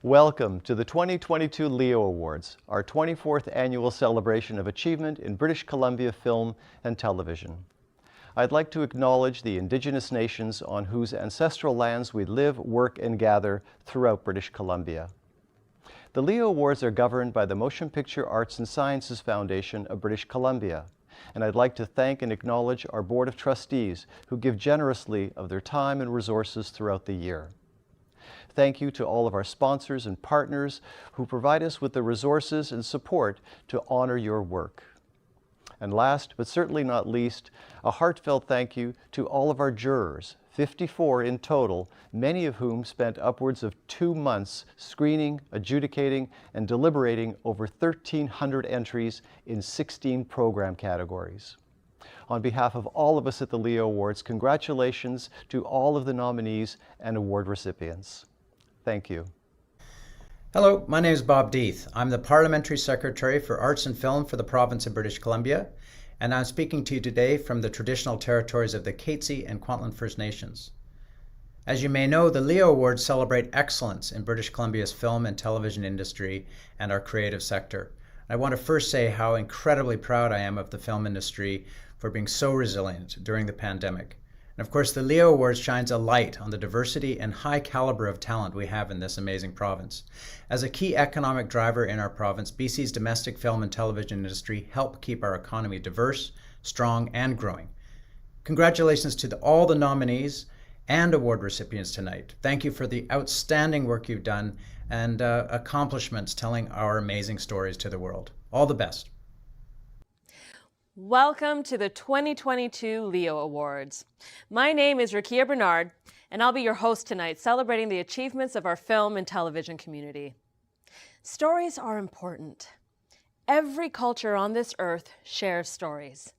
Welcome to the 2022 Leo Awards, our 24th annual celebration of achievement in British Columbia film and television. I'd like to acknowledge the Indigenous nations on whose ancestral lands we live, work, and gather throughout British Columbia. The Leo Awards are governed by the Motion Picture Arts and Sciences Foundation of British Columbia, and I'd like to thank and acknowledge our Board of Trustees who give generously of their time and resources throughout the year. Thank you to all of our sponsors and partners who provide us with the resources and support to honor your work. And last, but certainly not least, a heartfelt thank you to all of our jurors, 54 in total, many of whom spent upwards of 2 months screening, adjudicating, and deliberating over 1,300 entries in 16 program categories. On behalf of all of us at the Leo Awards, congratulations to all of the nominees and award recipients. Thank you. Hello, my name is Bob Deeth. I'm the Parliamentary Secretary for Arts and Film for the province of British Columbia, and I'm speaking to you today from the traditional territories of the Katzie and Kwantlen First Nations. As you may know, the Leo Awards celebrate excellence in British Columbia's film and television industry and our creative sector. I want to first say how incredibly proud I am of the film industry for being so resilient during the pandemic. And of course, the Leo Awards shines a light on the diversity and high caliber of talent we have in this amazing province. As a key economic driver in our province, BC's domestic film and television industry help keep our economy diverse, strong, and growing. Congratulations to all the nominees and award recipients tonight. Thank you for the outstanding work you've done and accomplishments telling our amazing stories to the world. All the best. Welcome to the 2022 Leo Awards. My name is Rakia Bernard, and I'll be your host tonight, celebrating the achievements of our film and television community. Stories are important. Every culture on this earth shares stories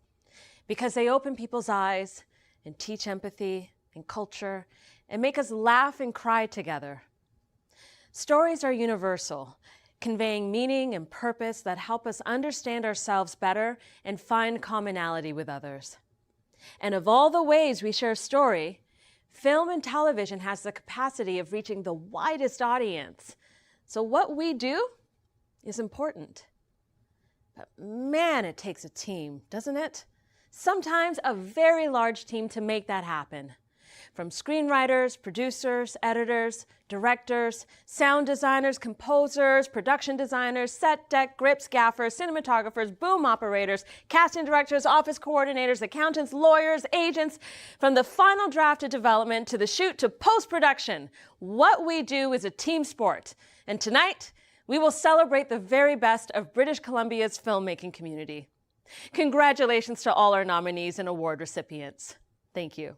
because they open people's eyes and teach empathy and culture and make us laugh and cry together. Stories are universal, conveying meaning and purpose that help us understand ourselves better and find commonality with others. And of all the ways we share story, film and television has the capacity of reaching the widest audience. So what we do is important. But man, it takes a team, doesn't it? Sometimes a very large team to make that happen. From screenwriters, producers, editors, directors, sound designers, composers, production designers, set deck, grips, gaffers, cinematographers, boom operators, casting directors, office coordinators, accountants, lawyers, agents, from the final draft to development to the shoot to post-production. What we do is a team sport. And tonight, we will celebrate the very best of British Columbia's filmmaking community. Congratulations to all our nominees and award recipients. Thank you.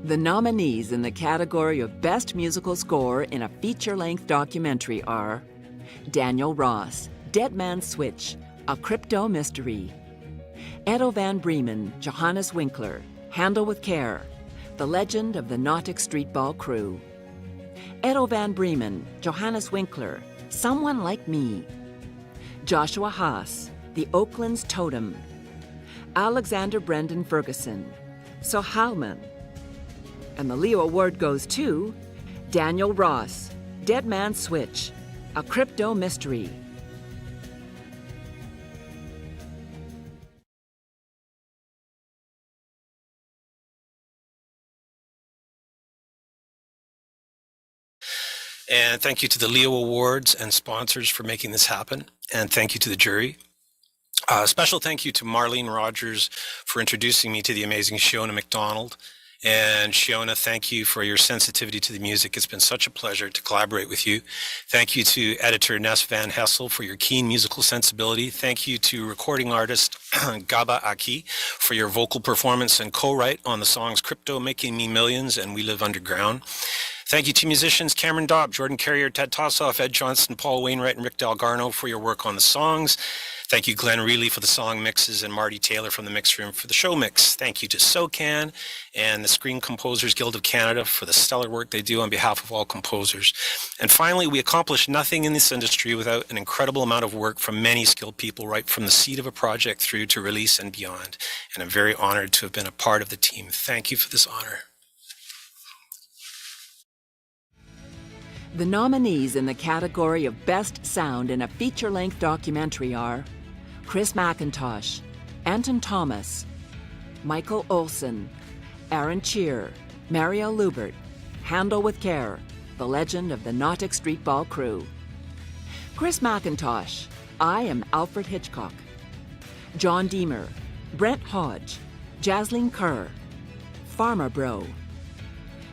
The nominees in the category of Best Musical Score in a Feature-Length Documentary are Daniel Ross, Dead Man's Switch, A Crypto Mystery; Edo Van Bremen, Johannes Winkler, Handle with Care, The Legend of the Nautic Streetball Crew; Edo Van Bremen, Johannes Winkler, Someone Like Me; Joshua Haas, The Oakland's Totem; Alexander Brendan Ferguson, Sohalman. And the Leo Award goes to Daniel Ross, Dead Man's Switch, A Crypto Mystery. And thank you to the Leo Awards and sponsors for making this happen. And thank you to the jury. Special thank you to Marlene Rogers for introducing me to the amazing Shiona MacDonald. And Shiona, thank you for your sensitivity to the music. It's been such a pleasure to collaborate with you. Thank you to editor Ness Van Hessel for your keen musical sensibility. Thank you to recording artist Gaba Aki for your vocal performance and co-write on the songs Crypto, Making Me Millions, and We Live Underground. Thank you to musicians Cameron Dobb, Jordan Carrier, Ted Tossoff, Ed Johnson, Paul Wainwright, and Rick Dalgarno for your work on the songs. Thank you, Glenn Reilly, for the song mixes, and Marty Taylor from the Mix Room for the show mix. Thank you to SOCAN and the Screen Composers Guild of Canada for the stellar work they do on behalf of all composers. And finally, we accomplish nothing in this industry without an incredible amount of work from many skilled people, right from the seed of a project through to release and beyond. And I'm very honored to have been a part of the team. Thank you for this honor. The nominees in the category of Best Sound in a Feature-Length Documentary are Chris McIntosh, Anton Thomas, Michael Olson, Aaron Cheer, Mario Lubert, Handle with Care, The Legend of the Nautic Streetball Crew. Chris McIntosh, I Am Alfred Hitchcock. John Deemer, Brent Hodge, Jasleen Kerr, Pharma Bro,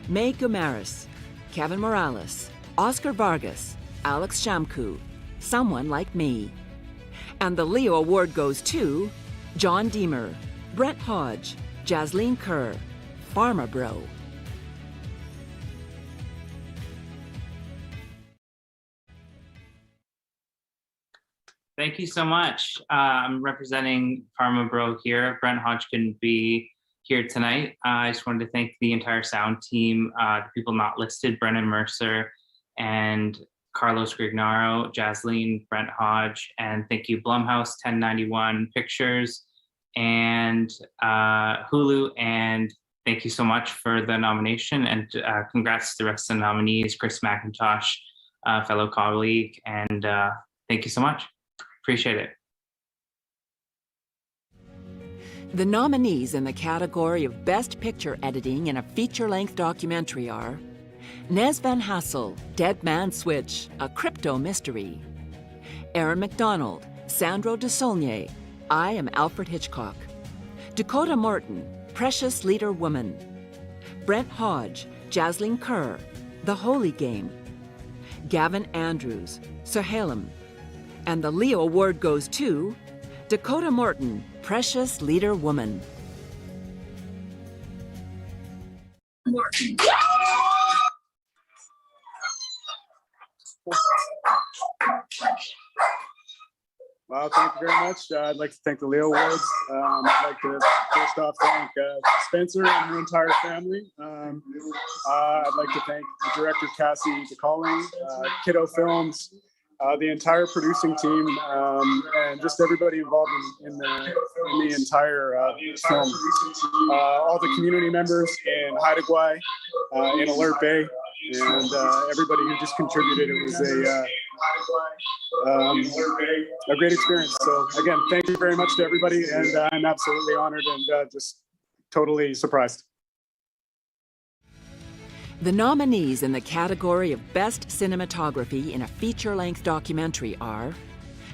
May Gumaris, Kevin Morales, Oscar Vargas, Alex Shamku, Someone Like Me. And the Leo Award goes to John Deemer, Brent Hodge, Jasleen Kerr, Pharma Bro. Thank you so much. I'm representing Pharma Bro here. Brent Hodge couldn't be here tonight. I just wanted to thank the entire sound team, the people not listed, Brennan Mercer and Carlos Grignaro, Jasleen, Brent Hodge, and thank you Blumhouse 1091 Pictures and Hulu, and thank you so much for the nomination, and congrats to the rest of the nominees, Chris McIntosh, fellow colleague, and thank you so much. Appreciate it. The nominees in the category of Best Picture Editing in a Feature-Length Documentary are Nez Van Hassel, Dead Man's Switch, A Crypto Mystery. Aaron MacDonald, Sandro de Saulnier, I Am Alfred Hitchcock. Dakota Morton, Precious Leader Woman. Brent Hodge, Jasleen Kerr, The Holy Game. Gavin Andrews, Sahelem. And the Leo Award goes to Dakota Morton, Precious Leader Woman. Wow, thank you very much. I'd like to thank the Leo Awards. I'd like to first off thank Spencer and her entire family. I'd like to thank the director, Cassie DeCalling, Kiddo Films, the entire producing team, and just everybody involved in the entire film. All the community members in Haida Gwaii, in Alert Bay, and everybody who just contributed. It was a great experience. So again, thank you very much to everybody, and I'm absolutely honored and just totally surprised. The nominees in the category of Best Cinematography in a Feature-Length Documentary are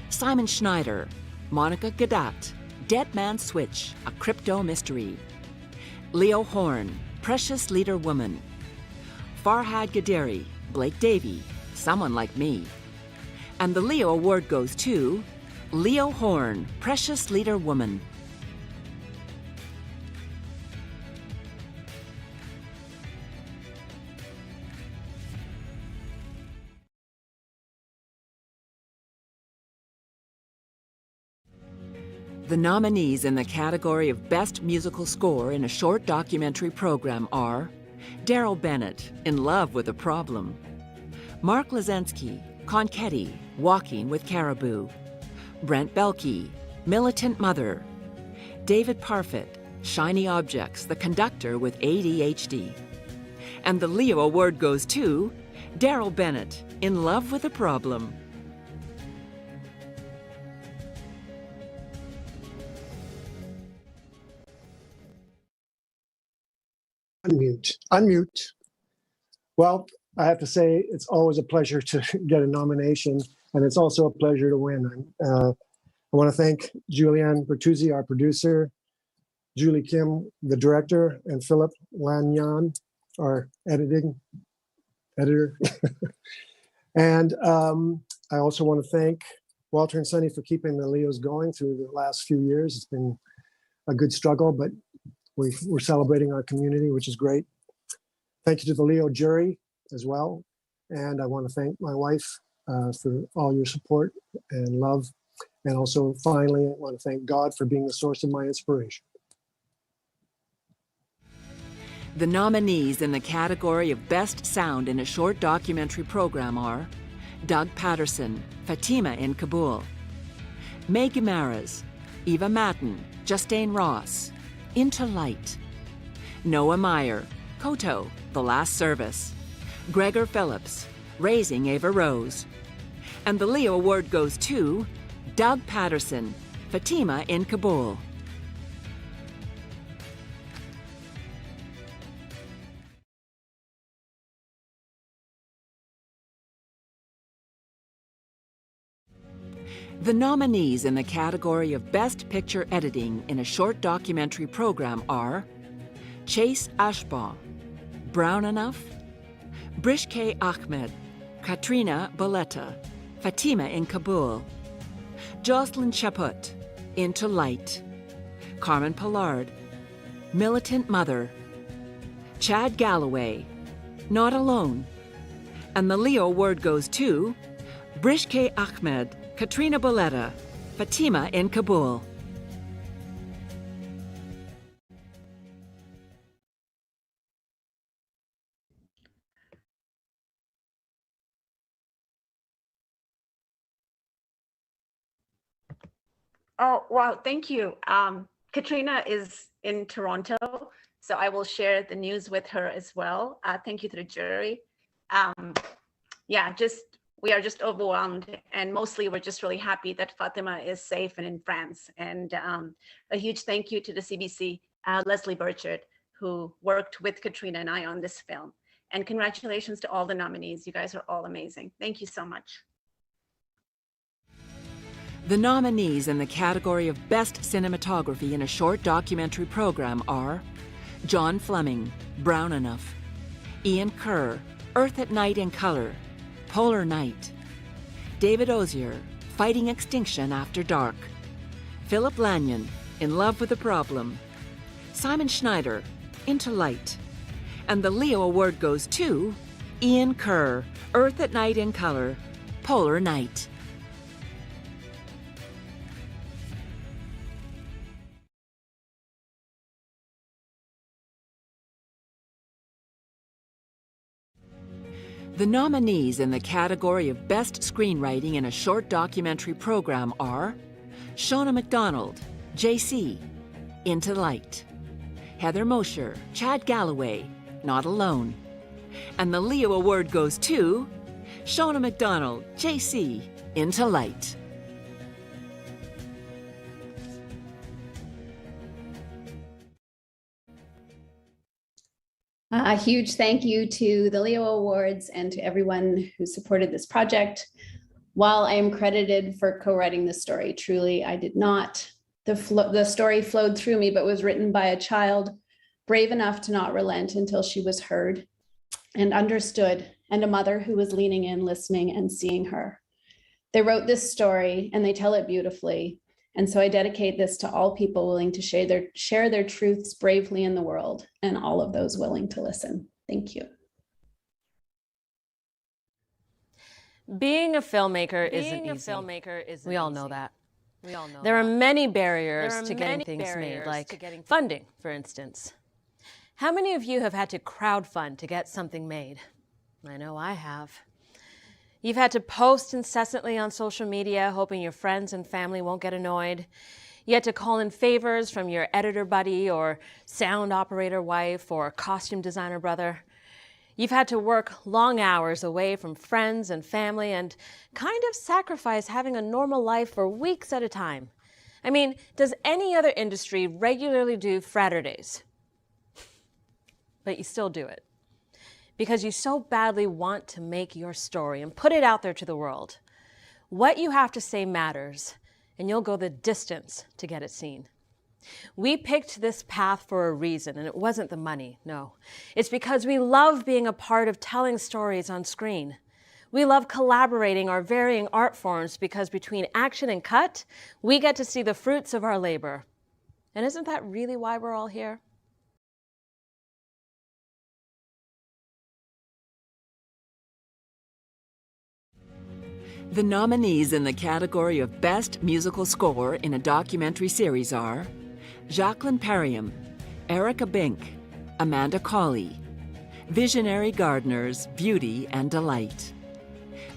Simon Schneider, Monica Gadat, Dead Man's Switch, A Crypto Mystery. Leo Horn, Precious Leader Woman. Farhad Gaderi, Blake Davey, Someone Like Me. And the Leo Award goes to Leo Horn, Precious Leader Woman. The nominees in the category of Best Musical Score in a Short Documentary Program are Daryl Bennett, In Love with a Problem. Mark Lazensky, Conchetti, Walking with Caribou. Brent Belkey, Militant Mother. David Parfit, Shiny Objects, The Conductor with ADHD. And the Leo Award goes to Daryl Bennett, In Love with a Problem. Unmute. Well, I have to say it's always a pleasure to get a nomination, and it's also a pleasure to win. I want to thank Julianne Bertuzzi, our producer, Julie Kim, the director, and Philip Lanyan, our editor. And I also want to thank Walter and Sonny for keeping the Leos going through the last few years. It's been a good struggle, but we're celebrating our community, which is great. Thank you to the Leo jury as well. And I want to thank my wife for all your support and love. And also, finally, I want to thank God for being the source of my inspiration. The nominees in the category of Best Sound in a Short Documentary Program are Doug Patterson, Fatima in Kabul; May Guimaras, Eva Matten, Justine Ross, Into Light; Noah Meyer, Koto, The Last Service; Gregor Phillips, Raising Ava Rose. And the Leo Award goes to Doug Patterson, Fatima in Kabul. The nominees in the category of Best Picture Editing in a Short Documentary Program are Chase Ashbaugh, Brown Enough; Brishke Ahmed, Katrina Boletta, Fatima in Kabul; Jocelyn Chaput, Into Light; Carmen Pollard, Militant Mother; Chad Galloway, Not Alone. And the Leo Award goes to Brishke Ahmed, Katrina Boletta, Fatima in Kabul. Oh, wow, thank you. Katrina is in Toronto, so I will share the news with her as well. Thank you to the jury. Yeah, we are just overwhelmed, and mostly we're just really happy that Fatima is safe and in France. And a huge thank you to the CBC, Leslie Burchard, who worked with Katrina and I on this film. And congratulations to all the nominees. You guys are all amazing. Thank you so much. The nominees in the category of Best Cinematography in a Short Documentary Program are John Fleming, Brown Enough; Ian Kerr, Earth at Night in Color, Polar Night; David Ozier, Fighting Extinction After Dark; Philip Lanyon, In Love with a Problem; Simon Schneider, Into Light. And the Leo Award goes to Ian Kerr, Earth at Night in Color, Polar Night. The nominees in the category of Best Screenwriting in a Short Documentary Program are Shona MacDonald, JC, Into Light; Heather Mosher, Chad Galloway, Not Alone. And the Leo Award goes to Shona MacDonald, JC, Into Light. A huge thank you to the Leo Awards and to everyone who supported this project. While I am credited for co-writing this story, truly I did not. The story flowed through me, but was written by a child brave enough to not relent until she was heard and understood, and a mother who was leaning in, listening, and seeing her. They wrote this story and they tell it beautifully. And so I dedicate this to all people willing to share their truths bravely in the world, and all of those willing to listen. Thank you. Being a filmmaker isn't easy. We all know that. There are many barriers to getting things made, like funding, for instance. How many of you have had to crowdfund to get something made? I know I have. You've had to post incessantly on social media, hoping your friends and family won't get annoyed. You had to call in favors from your editor buddy or sound operator wife or costume designer brother. You've had to work long hours away from friends and family and kind of sacrifice having a normal life for weeks at a time. I mean, does any other industry regularly do Fraturdays? But you still do it, because you so badly want to make your story and put it out there to the world. What you have to say matters, and you'll go the distance to get it seen. We picked this path for a reason, and it wasn't the money, no. It's because we love being a part of telling stories on screen. We love collaborating our varying art forms because between action and cut, we get to see the fruits of our labor. And isn't that really why we're all here? The nominees in the category of Best Musical Score in a Documentary Series are Jacqueline Perriam, Erica Bink, Amanda Colley, Visionary Gardeners, Beauty and Delight.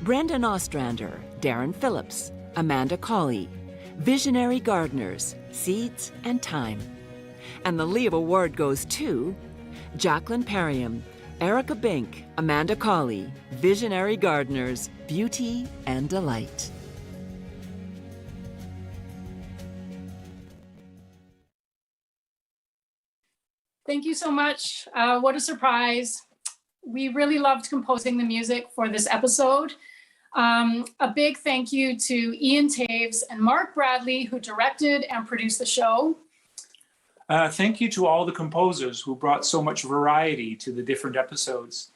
Brendan Ostrander, Darren Phillips, Amanda Colley, Visionary Gardeners, Seeds and Time. And the Leo Award goes to Jacqueline Perriam, Erica Bink, Amanda Colley, Visionary Gardeners, Beauty and Delight. Thank you so much. What a surprise. We really loved composing the music for this episode. A big thank you to Ian Taves and Mark Bradley, who directed and produced the show. Thank you to all the composers who brought so much variety to the different episodes.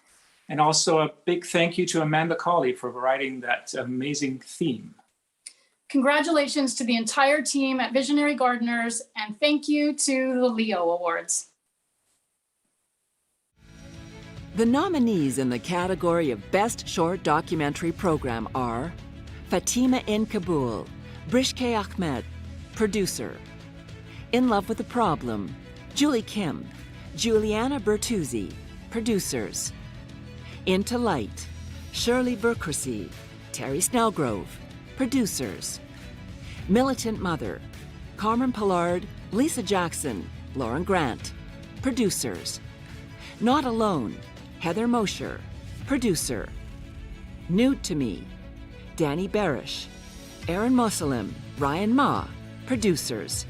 And also a big thank you to Amanda Colley for writing that amazing theme. Congratulations to the entire team at Visionary Gardeners, and thank you to the Leo Awards. The nominees in the category of Best Short Documentary Program are Fatima in Kabul, Brishke Ahmed, producer. In Love with the Problem, Julie Kim, Juliana Bertuzzi, producers. Into Light, Shirley Vercressy, Terry Snellgrove, producers. Militant Mother, Carmen Pollard, Lisa Jackson, Lauren Grant, producers. Not Alone, Heather Mosher, producer. Nude to Me, Danny Barish, Aaron Mosalim, Ryan Ma, producers.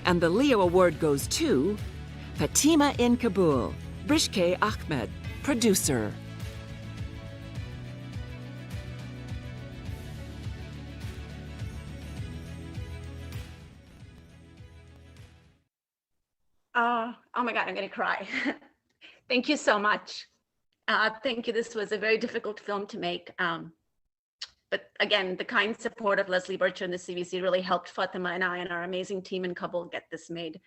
And the Leo Award goes to Fatima in Kabul, Brishke Ahmed, producer. Oh my God, I'm gonna cry. Thank you so much. Thank you. This was a very difficult film to make. But again, the kind support of Leslie Bircher and the CBC really helped Fatima and I and our amazing team in Kabul get this made.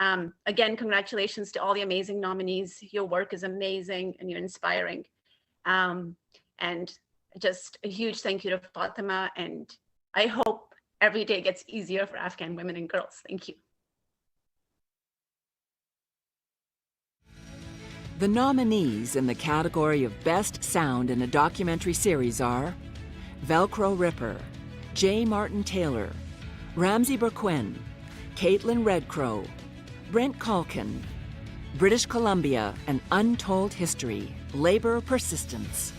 Again, congratulations to all the amazing nominees. Your work is amazing and you're inspiring. And just a huge thank you to Fatima. And I hope every day gets easier for Afghan women and girls. Thank you. The nominees in the category of Best Sound in a Documentary Series are Velcro Ripper, J. Martin Taylor, Ramsey Burquin, Caitlin Redcrow, Brent Calkin, British Columbia, An Untold History, Labor Persistence.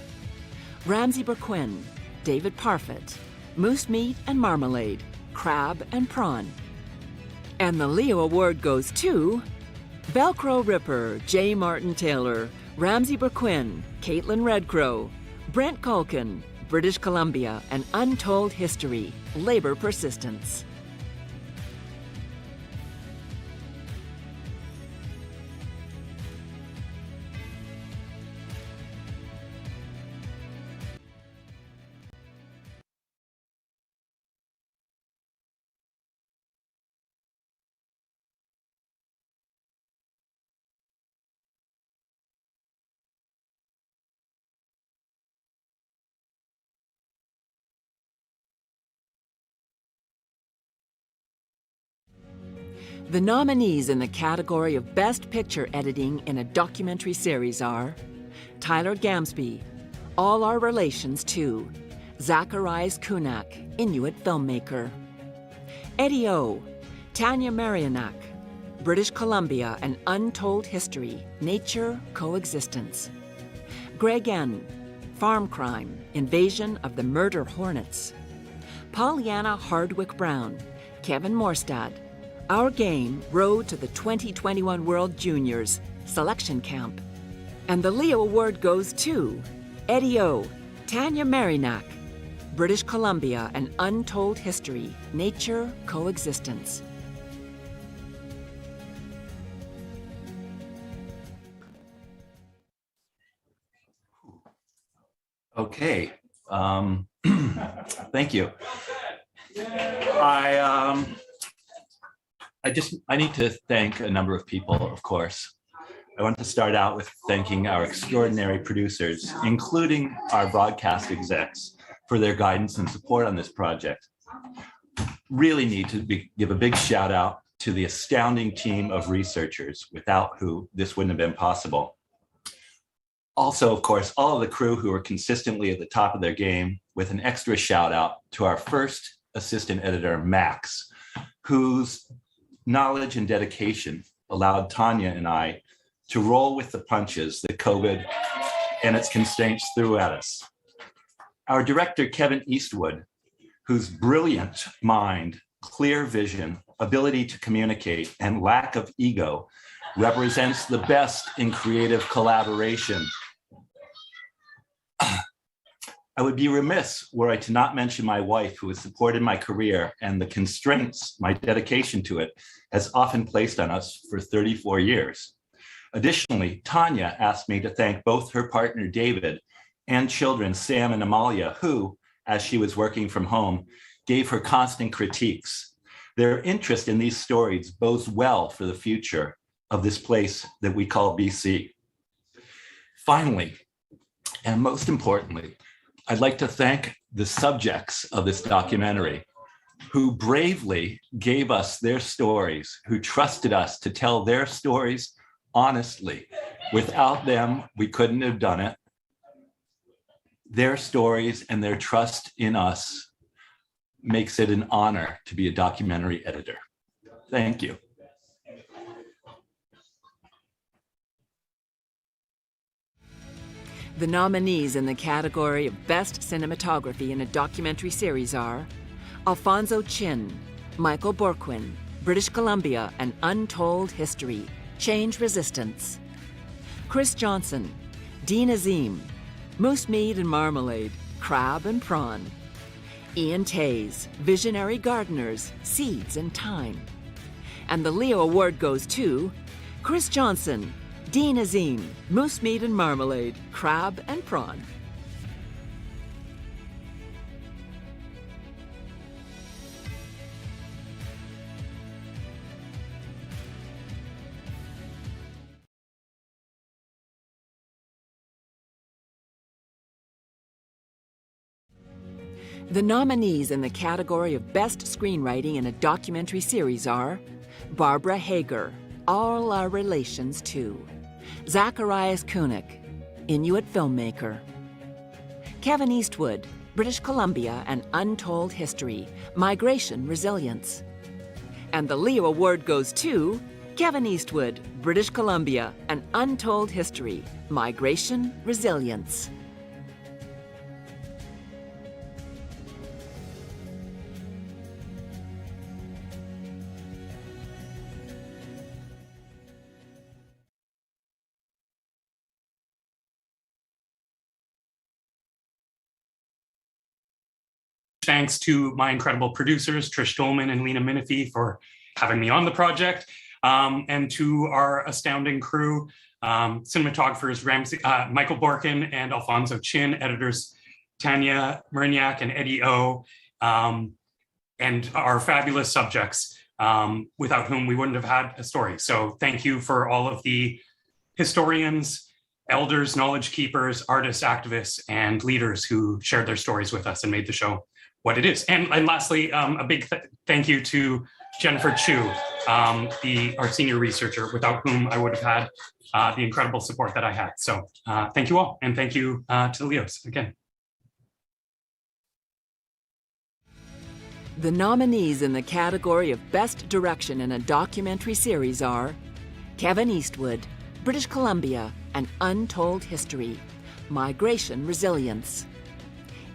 Ramsey Burquin, David Parfit, Moose Meat and Marmalade, Crab and Prawn. And the Leo Award goes to Velcro Ripper, J. Martin Taylor, Ramsey Burquin, Caitlin Redcrow, Brent Calkin, British Columbia, An Untold History, Labor Persistence. The nominees in the category of Best Picture Editing in a Documentary Series are Tyler Gamsby, All Our Relations 2, Zacharias Kunak, Inuit filmmaker. Eddie O, Tanya Marianak, British Columbia, An Untold History, Nature, Coexistence. Greg N, Farm Crime, Invasion of the Murder Hornets. Pollyanna Hardwick Brown, Kevin Morstad, Our Game, Road to the 2021 World Juniors, Selection Camp. And the Leo Award goes to Eddie O, Tanya Marinak, British Columbia, An Untold History, Nature, Coexistence. Okay, thank you. I need to thank a number of people, of course. I want to start out with thanking our extraordinary producers, including our broadcast execs, for their guidance and support on this project. Really need to give a big shout out to the astounding team of researchers without who this wouldn't have been possible. Also, of course, all of the crew who are consistently at the top of their game, with an extra shout out to our first assistant editor, Max, whose knowledge and dedication allowed Tanya and I to roll with the punches that COVID and its constraints threw at us. Our director, Kevin Eastwood, whose brilliant mind, clear vision, ability to communicate, and lack of ego represents the best in creative collaboration. I would be remiss were I to not mention my wife, who has supported my career and the constraints my dedication to it has often placed on us for 34 years. Additionally, Tanya asked me to thank both her partner, David, and children, Sam and Amalia, who, as she was working from home, gave her constant critiques. Their interest in these stories bodes well for the future of this place that we call BC. Finally, and most importantly, I'd like to thank the subjects of this documentary who bravely gave us their stories, who trusted us to tell their stories honestly. Without them, we couldn't have done it. Their stories and their trust in us makes it an honor to be a documentary editor. Thank you. The nominees in the category of Best Cinematography in a Documentary Series are Alfonso Chin, Michael Borquin, British Columbia, An Untold History, Change Resistance. Chris Johnson, Dean Azim, Moose Mead and Marmalade, Crab and Prawn. Ian Tays, Visionary Gardeners, Seeds and Time. And the Leo Award goes to Chris Johnson, Dean Azim, Moose Mead and Marmalade, Crab and Prawn. The nominees in the category of Best Screenwriting in a Documentary Series are Barbara Hager, All Our Relations Too. Zacharias Kunuk, Inuit filmmaker. Kevin Eastwood, British Columbia, An Untold History, Migration Resilience. And the Leo Award goes to Kevin Eastwood, British Columbia, An Untold History, Migration Resilience. Thanks to my incredible producers, Trish Dolman and Lena Minifee, for having me on the project, and to our astounding crew, cinematographers Michael Borkin and Alfonso Chin, editors Tanya Murniak and Eddie O, and our fabulous subjects, without whom we wouldn't have had a story. So thank you for all of the historians, elders, knowledge keepers, artists, activists, and leaders who shared their stories with us and made the show what it is. And lastly, a big thank you to Jennifer Chu, our senior researcher, without whom I would have had the incredible support that I had. So thank you all, and thank you to the Leos again. The nominees in the category of Best Direction in a Documentary Series are Kevin Eastwood, British Columbia, An Untold History, Migration Resilience.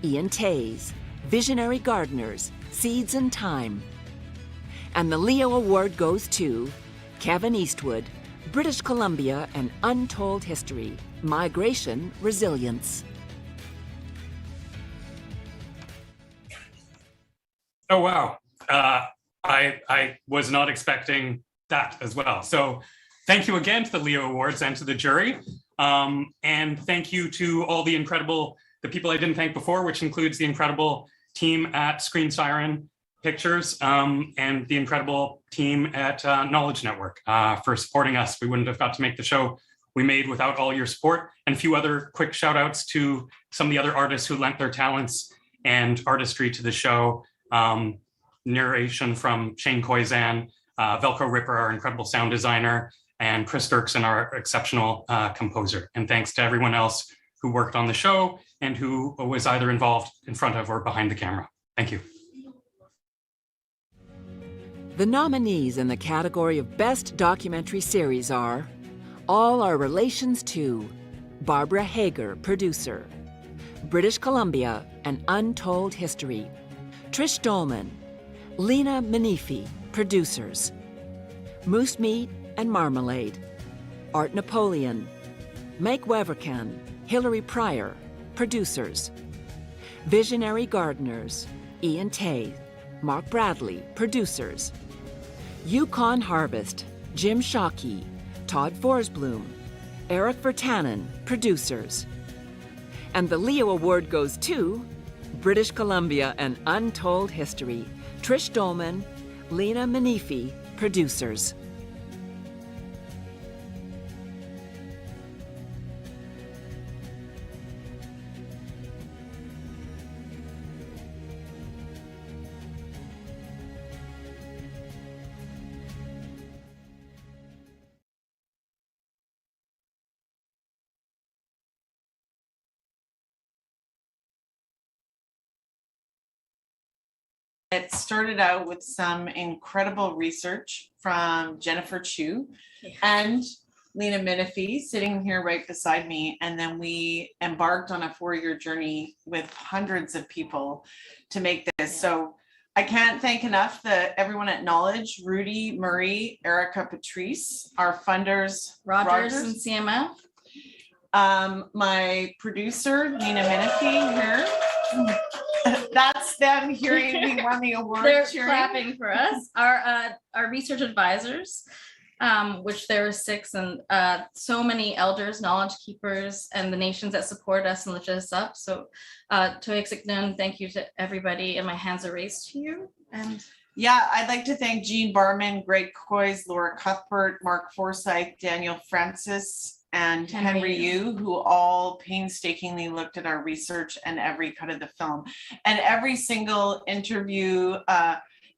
Ian Tays, Visionary Gardeners, Seeds and Time. And the Leo Award goes to Kevin Eastwood, British Columbia, An Untold History, Migration Resilience. Oh, wow. I was not expecting that as well. So thank you again to the Leo Awards and to the jury. And thank you to all the people I didn't thank before, which includes the incredible team at Screen Siren Pictures and the incredible team at Knowledge Network for supporting us. We wouldn't have got to make the show we made without all your support. And a few other quick shout outs to some of the other artists who lent their talents and artistry to the show. Narration from Shane Koizan, Velcro Ripper, our incredible sound designer, and Chris Dirksen, our exceptional composer. And thanks to everyone else who worked on the show and who was either involved in front of or behind the camera. Thank you. The nominees in the category of Best Documentary Series are All Our Relations to Barbara Hager, producer, British Columbia, An Untold History, Trish Dolman, Lena Manifi, producers, Moose Meat and Marmalade, Art Napoleon, Mike Weverkan, Hilary Pryor, producers, Visionary Gardeners, Ian Tay, Mark Bradley, producers, Yukon Harvest, Jim Shockey, Todd Forsblom, Eric Vertanen, producers. And the Leo Award goes to British Columbia, An Untold History, Trish Dolman, Lena Manifi, producers. It started out with some incredible research from Jennifer Chu and Lena Minifi sitting here right beside me. And then we embarked on a 4-year journey with hundreds of people to make this. So I can't thank enough everyone at Knowledge, Rudy, Murray, Erica, Patrice, our funders, Rogers and CMF. My producer, Lena Minifi here. That's them hearing me won the award. They're cheering. clapping for us. Our research advisors, which there are 6, and so many elders, knowledge keepers, and the nations that support us and lift us up. So Toexiknun, thank you to everybody, and my hands are raised to you. And yeah, I'd like to thank Jean Barman, Greg Coys, Laura Cuthbert, Mark Forsyth, Daniel Francis, and Henry Yu, who all painstakingly looked at our research and every cut of the film. And every single interview,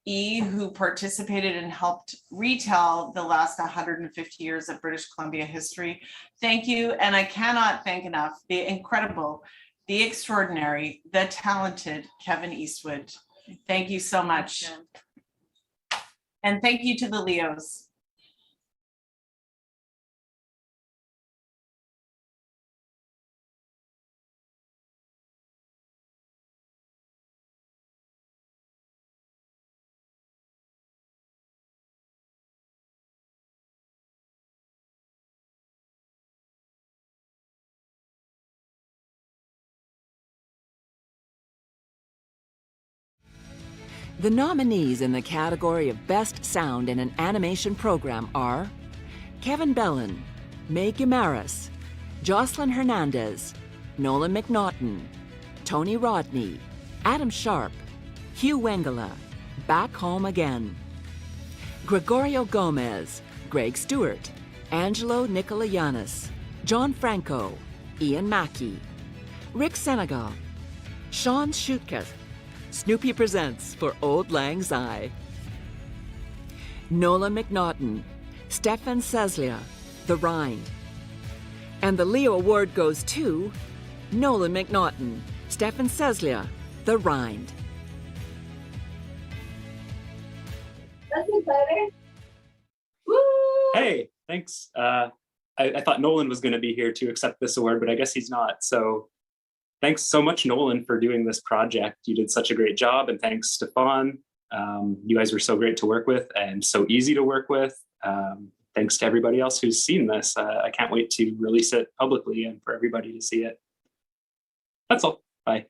who participated and helped retell the last 150 years of British Columbia history. Thank you. And I cannot thank enough the incredible, the extraordinary, the talented Kevin Eastwood. Thank you so much. And thank you to the Leos. The nominees in the category of Best Sound in an Animation Program are Kevin Bellin, May Guimaras, Jocelyn Hernandez, Nolan McNaughton, Tony Rodney, Adam Sharp, Hugh Wengala, Back Home Again, Gregorio Gomez, Greg Stewart, Angelo Nicolayanis, John Franco, Ian Mackey, Rick Senegal, Sean Schutke, Snoopy Presents for Old Lang Syne, Nolan McNaughton, Stefan Seslia, The Rind. And the Leo Award goes to Nolan McNaughton, Stefan Seslia, The Rind. that's exciting. Hey, thanks. I thought Nolan was going to be here to accept this award, but I guess he's not. So thanks so much, Nolan, for doing this project. You did such a great job, and thanks, Stefan. You guys were so great to work with and so easy to work with. Thanks to everybody else who's seen this. I can't wait to release it publicly and for everybody to see it. That's all. Bye.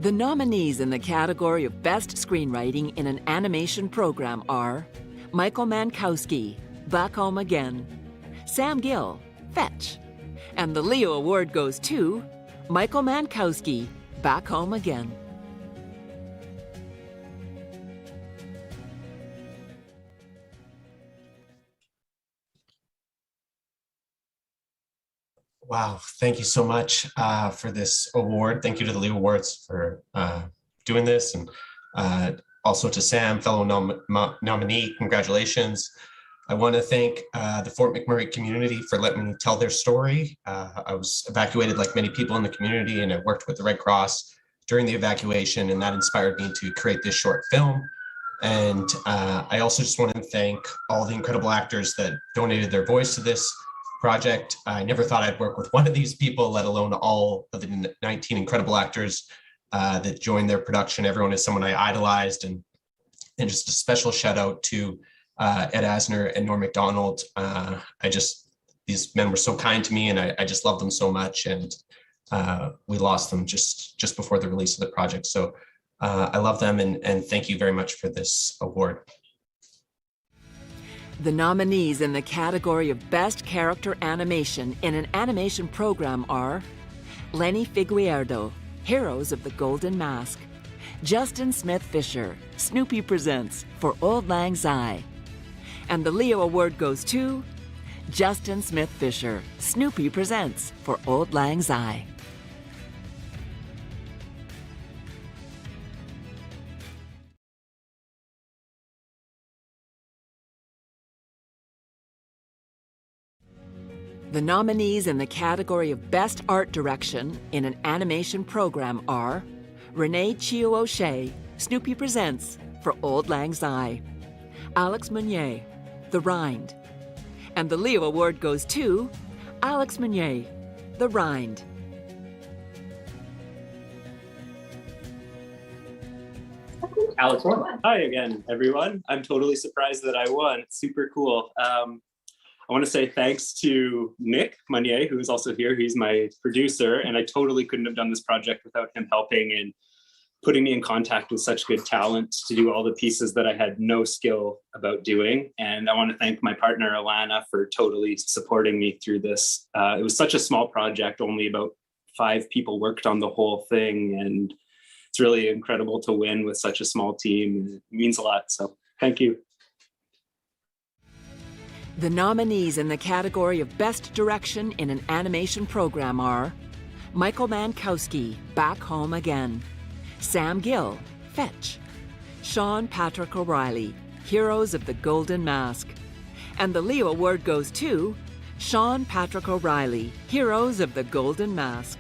The nominees in the category of Best Screenwriting in an Animation Program are Michael Mankowski, Back Home Again, Sam Gill, Fetch. And the Leo Award goes to Michael Mankowski, Back Home Again. Wow, thank you so much for this award. Thank you to the Leo Awards for doing this, and also to Sam, fellow nominee, congratulations. I want to thank the Fort McMurray community for letting me tell their story. I was evacuated like many people in the community, and I worked with the Red Cross during the evacuation, and that inspired me to create this short film. And I also just want to thank all the incredible actors that donated their voice to this project. I never thought I'd work with one of these people, let alone all of the 19 incredible actors that joined their production. Everyone is someone I idolized, and just a special shout out to Ed Asner and Norm Macdonald. These men were so kind to me, and I just love them so much. And we lost them just before the release of the project. So I love them, and thank you very much for this award. The nominees in the category of Best Character Animation in an Animation Program are Lenny Figueiredo, Heroes of the Golden Mask; Justin Smith Fisher, Snoopy Presents for Auld Lang Syne; and the Leo Award goes to Justin Smith Fisher, Snoopy Presents for Auld Lang Syne. The nominees in the category of Best Art Direction in an Animation Program are Renee Chio O'Shea, Snoopy Presents for Auld Lang Syne; Alex Meunier, The Rind; and the Leo Award goes to Alex Meunier, The Rind. Alex won. Hi again, everyone. I'm totally surprised that I won. It's super cool. I want to say thanks to Nick Meunier, who is also here. He's my producer, and I totally couldn't have done this project without him helping and putting me in contact with such good talent to do all the pieces that I had no skill about doing. And I want to thank my partner, Alana, for totally supporting me through this. It was such a small project, only about 5 people worked on the whole thing, and it's really incredible to win with such a small team. It means a lot, so thank you. The nominees in the category of Best Direction in an Animation Program are Michael Mankowski, Back Home Again; Sam Gill, Fetch; Sean Patrick O'Reilly, Heroes of the Golden Mask; and the Leo Award goes to Sean Patrick O'Reilly, Heroes of the Golden Mask.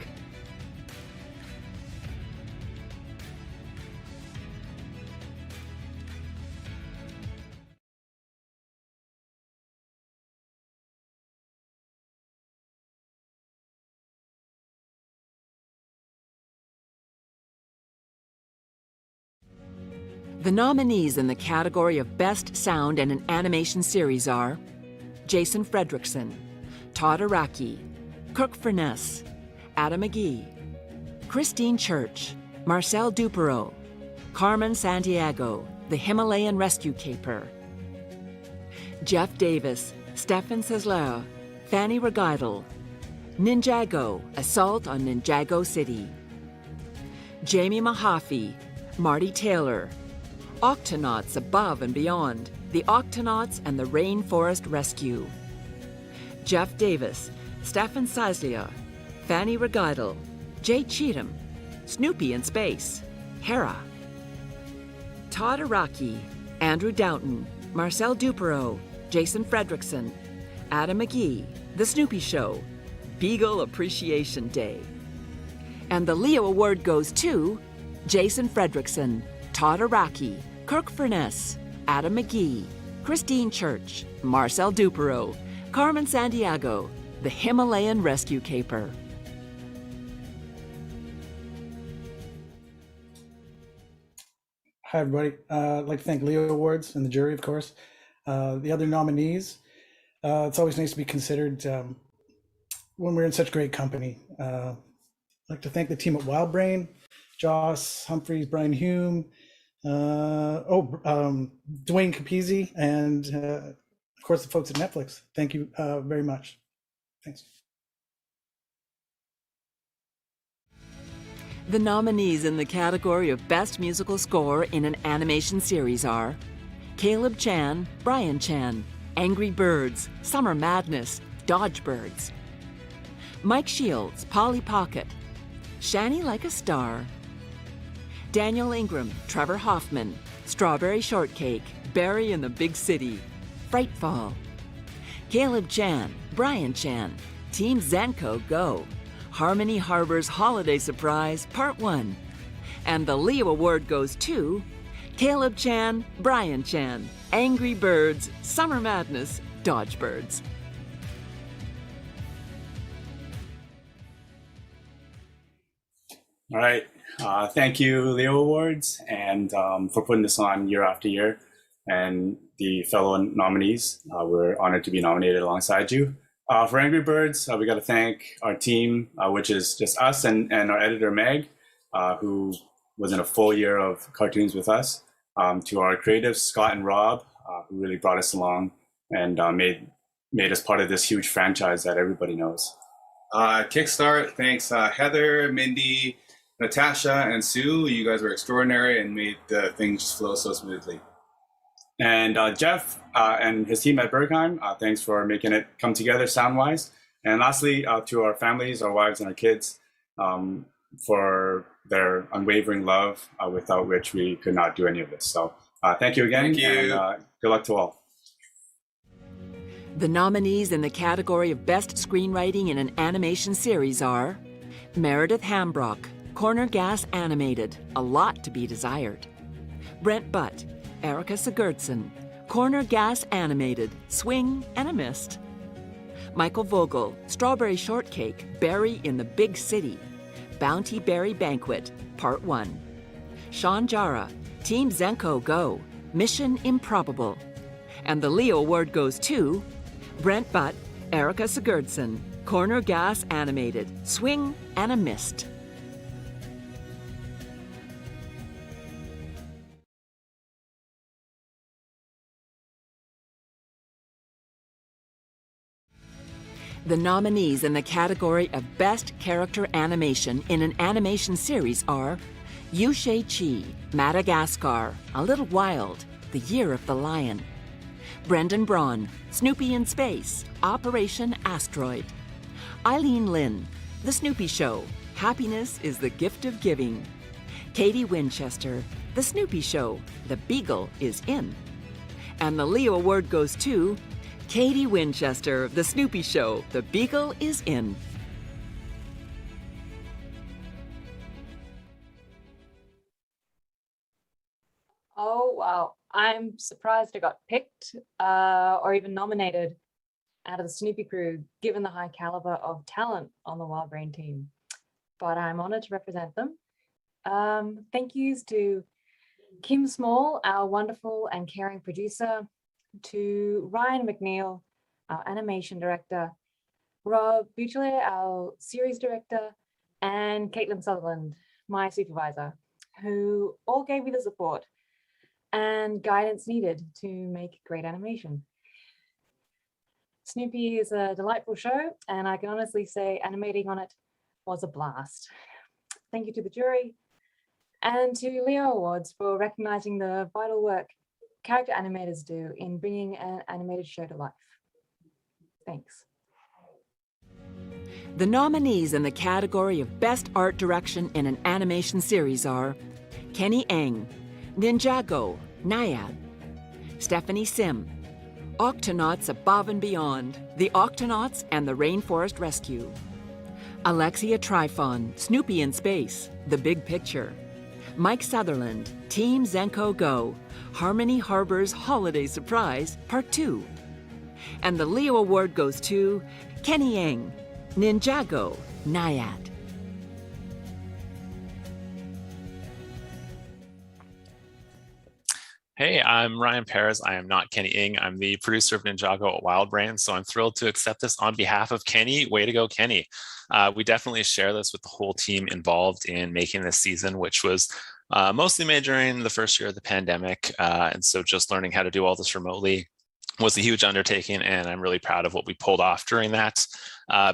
The nominees in the category of Best Sound in an Animation Series are Jason Fredrickson, Todd Araki, Kirk Furness, Adam McGee, Christine Church, Marcel Dupereau, Carmen Santiago, The Himalayan Rescue Caper; Jeff Davis, Stefan Sesler, Fanny Regeidel; Ninjago, Assault on Ninjago City; Jamie Mahaffey, Marty Taylor; Octonauts Above and Beyond, The Octonauts and the Rainforest Rescue; Jeff Davis, Stefan Sazlia, Fanny Regeidel, Jay Cheatham, Snoopy in Space, Hera; Todd Araki, Andrew Downton, Marcel Dupereau, Jason Fredrickson, Adam McGee, The Snoopy Show, Beagle Appreciation Day. And the Leo Award goes to Jason Fredrickson, Todd Araki, Kirk Furness, Adam McGee, Christine Church, Marcel Dupereau, Carmen Sandiego, The Himalayan Rescue Caper. Hi, everybody. I'd like to thank Leo Awards and the jury, of course. The other nominees, it's always nice to be considered when we're in such great company. I'd like to thank the team at WildBrain, Joss Humphreys, Brian Hume, Dwayne Capizzi, and of course the folks at Netflix. Thank you very much. Thanks. The nominees in the category of Best Musical Score in an Animation Series are Caleb Chan, Brian Chan, Angry Birds, Summer Madness, Dodgebirds; Mike Shields, Polly Pocket, Shani Like a Star, Daniel Ingram, Trevor Hoffman, Strawberry Shortcake, Barry in the Big City, Frightfall, Caleb Chan, Brian Chan, Team Zenko Go, Harmony Harbor's Holiday Surprise Part 1. And the Leo Award goes to Caleb Chan, Brian Chan, Angry Birds, Summer Madness, Dodgebirds. All right. Thank you, Leo Awards, and for putting this on year after year. And the fellow nominees, we're honored to be nominated alongside you. For Angry Birds, we got to thank our team, which is just us and our editor, Meg, who was in a full year of cartoons with us. To our creatives, Scott and Rob, who really brought us along and made us part of this huge franchise that everybody knows. Kickstart, thanks Heather, Mindy, Natasha, and Sue. You guys were extraordinary and made the things flow so smoothly. And Jeff and his team at Bergheim, thanks for making it come together sound-wise. And lastly, to our families, our wives, and our kids, for their unwavering love, without which we could not do any of this. So thank you again, Thank you. and good luck to all. The nominees in the category of Best Screenwriting in an Animation Series are Meredith Hambrock, Corner Gas Animated, A Lot to Be Desired. Brent Butt, Erica Sigurdsson, Corner Gas Animated, Swing and a Mist. Michael Vogel, Strawberry Shortcake, Berry in the Big City, Bounty Berry Banquet, Part 1. Sean Jara, Team Zenko Go, Mission Improbable. And the Leo Award goes to Brent Butt, Erica Sigurdsson, Corner Gas Animated, Swing and a Mist. The nominees in the category of Best Character Animation in an Animation Series are Yushe Chi, Madagascar, A Little Wild, The Year of the Lion. Brendan Braun, Snoopy in Space, Operation Asteroid. Eileen Lynn, The Snoopy Show, Happiness is the Gift of Giving. Katie Winchester, The Snoopy Show, The Beagle is In. And the Leo Award goes to Katie Winchester of The Snoopy Show, The Beagle is In. Oh, wow. I'm surprised I got picked or even nominated out of the Snoopy crew, given the high caliber of talent on the Wild Brain team. But I'm honored to represent them. Thank yous to Kim Small, our wonderful and caring producer, to Ryan McNeil, our animation director, Rob Buchler, our series director, and Caitlin Sutherland, my supervisor, who all gave me the support and guidance needed to make great animation. Snoopy is a delightful show, and I can honestly say animating on it was a blast. Thank you to the jury and to Leo Awards for recognizing the vital work character animators do in bringing an animated show to life. Thanks. The nominees in the category of Best Art Direction in an Animation Series are Kenny Eng, Ninjago, Naiad, Stephanie Sim, Octonauts Above and Beyond, The Octonauts and the Rainforest Rescue, Alexia Trifon, Snoopy in Space, The Big Picture, Mike Sutherland, Team Zenko Go, Harmony Harbor's Holiday Surprise, Part 2. And the Leo Award goes to Kenny Eng, Ninjago, Naiad. Hey, I'm Ryan Perez. I am not Kenny Ing. I'm the producer of Ninjago at Wild Brain, so I'm thrilled to accept this on behalf of Kenny. Way to go, Kenny. We definitely share this with the whole team involved in making this season, which was mostly made during the first year of the pandemic. And so just learning how to do all this remotely was a huge undertaking, and I'm really proud of what we pulled off during that.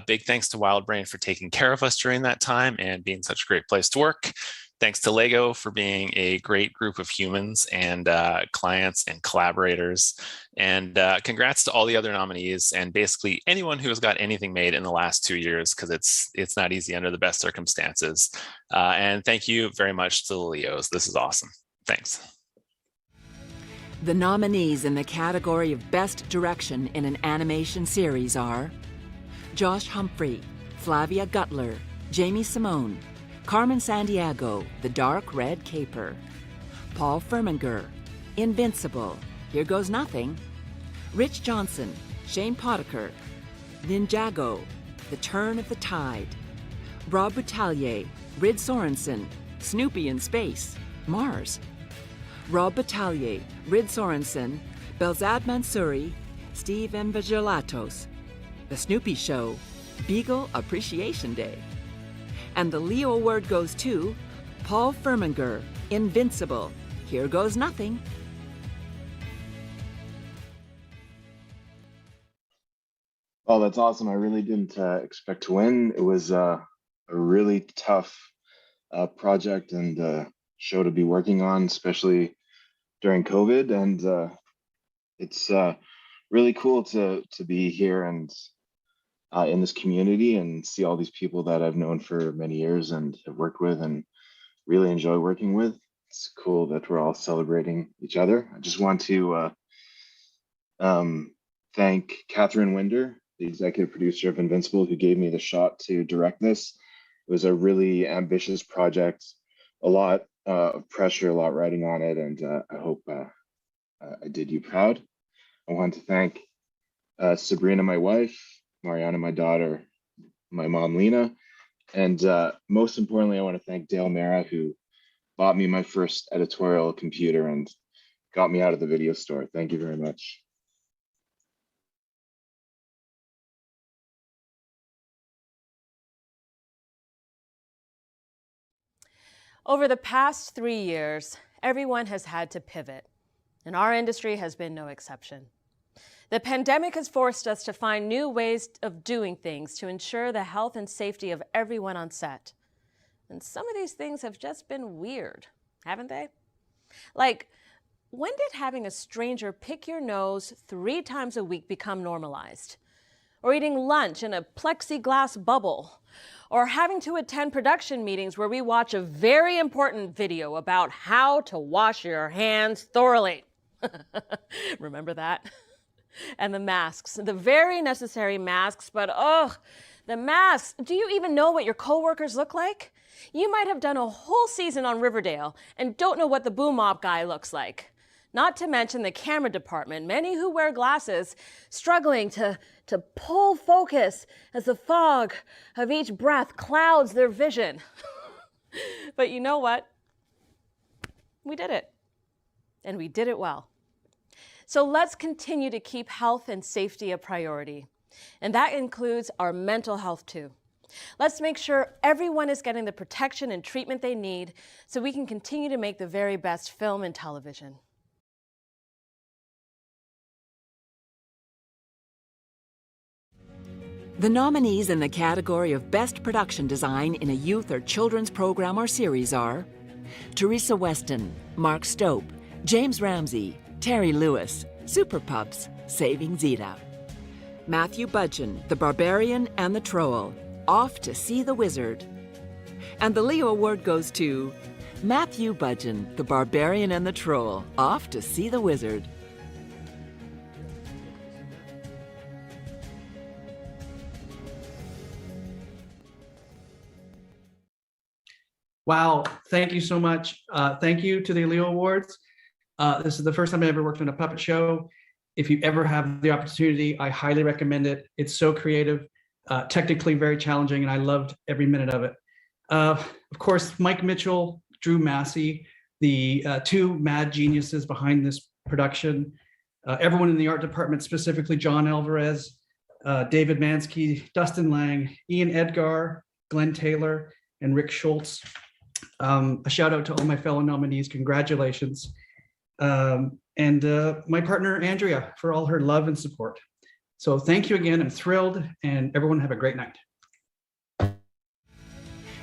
Big thanks to Wild Brain for taking care of us during that time and being such a great place to work. Thanks to Lego for being a great group of humans and clients and collaborators. And congrats to all the other nominees and basically anyone who has got anything made in the last 2 years, because it's not easy under the best circumstances. And thank you very much to the Leos. This is awesome. Thanks. The nominees in the category of Best Direction in an Animation Series are Josh Humphrey, Flavia Gutler, Jamie Simone, Carmen Sandiego, The Dark Red Caper, Paul Firminger, Invincible, Here Goes Nothing, Rich Johnson, Shane Potiker, Ninjago, The Turn of the Tide, Rob Boutallier, Rid Sorensen, Snoopy in Space, Mars, Rob Boutallier, Rid Sorensen, Belzad Mansouri, Steve Evangelatos, The Snoopy Show, Beagle Appreciation Day. And the Leo Award goes to Paul Firminger, Invincible, Here Goes Nothing. Oh, that's awesome. I really didn't expect to win. It was a really tough project and show to be working on, especially during COVID. And it's really cool to be here and in this community and see all these people that I've known for many years and have worked with and really enjoy working with. It's cool that we're all celebrating each other. I just want to thank Catherine Winder, the executive producer of Invincible, who gave me the shot to direct this. It was a really ambitious project, a lot of pressure, a lot riding on it, and I hope I did you proud. I want to thank Sabrina, my wife, Mariana, my daughter, my mom, Lena, and most importantly, I want to thank Dale Mara, who bought me my first editorial computer and got me out of the video store. Thank you very much. Over the past 3 years, everyone has had to pivot, and our industry has been no exception. The pandemic has forced us to find new ways of doing things to ensure the health and safety of everyone on set. And some of these things have just been weird, haven't they? Like, when did having a stranger pick your nose 3 times a week become normalized? Or eating lunch in a plexiglass bubble? Or having to attend production meetings where we watch a very important video about how to wash your hands thoroughly? Remember that? And the masks, the very necessary masks, but the masks. Do you even know what your coworkers look like? You might have done a whole season on Riverdale and don't know what the boom op guy looks like. Not to mention the camera department, many who wear glasses, struggling to pull focus as the fog of each breath clouds their vision. But you know what? We did it. And we did it well. So let's continue to keep health and safety a priority. And that includes our mental health too. Let's make sure everyone is getting the protection and treatment they need so we can continue to make the very best film and television. The nominees in the category of Best Production Design in a Youth or Children's Program or Series are Teresa Weston, Mark Stope, James Ramsey, Terry Lewis, Super Pups, Saving Zeta. Matthew Budgeon, The Barbarian and the Troll, Off to See the Wizard. And the Leo Award goes to Matthew Budgeon, The Barbarian and the Troll, Off to See the Wizard. Wow, thank you so much. Thank you to the Leo Awards. This is the first time I ever worked on a puppet show. If you ever have the opportunity, I highly recommend it. It's so creative, technically very challenging, and I loved every minute of it. Of course, Mike Mitchell, Drew Massey, the 2 mad geniuses behind this production, everyone in the art department, specifically John Alvarez, David Mansky, Dustin Lang, Ian Edgar, Glenn Taylor, and Rick Schultz. A shout out to all my fellow nominees, congratulations. And my partner, Andrea, for all her love and support. So thank you again, I'm thrilled, and everyone have a great night.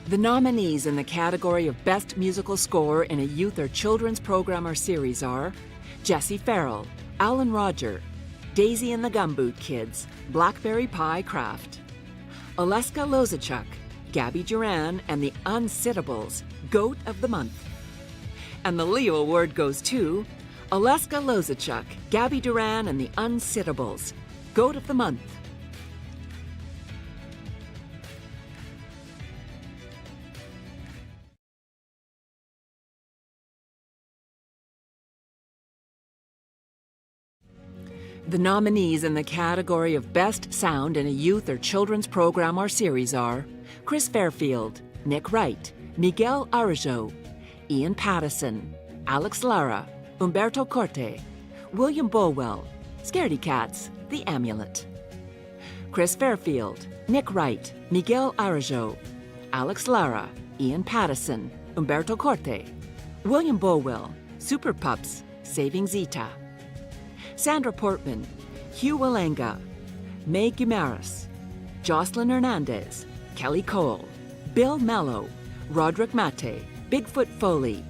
The nominees in the category of Best Musical Score in a Youth or Children's Program or Series are Jesse Farrell, Alan Roger, Daisy and the Gumboot Kids, Blackberry Pie Craft. Oleska Lozachuk, Gabby Duran and the Unsittables, Goat of the Month. And the Leo Award goes to Oleska Lozachuk, Gabby Duran and the Unsittables, Goat of the Month. The nominees in the category of Best Sound in a Youth or Children's Program or Series are Chris Fairfield, Nick Wright, Miguel Arajo, Ian Pattison, Alex Lara, Umberto Corte, William Bolwell, Scaredy Cats, The Amulet. Chris Fairfield, Nick Wright, Miguel Arajo, Alex Lara, Ian Pattison, Umberto Corte, William Bolwell, Super Pups, Saving Zita. Sandra Portman, Hugh Walenga, May Guimaras, Jocelyn Hernandez, Kelly Cole, Bill Mello, Roderick Mate, Bigfoot Foley,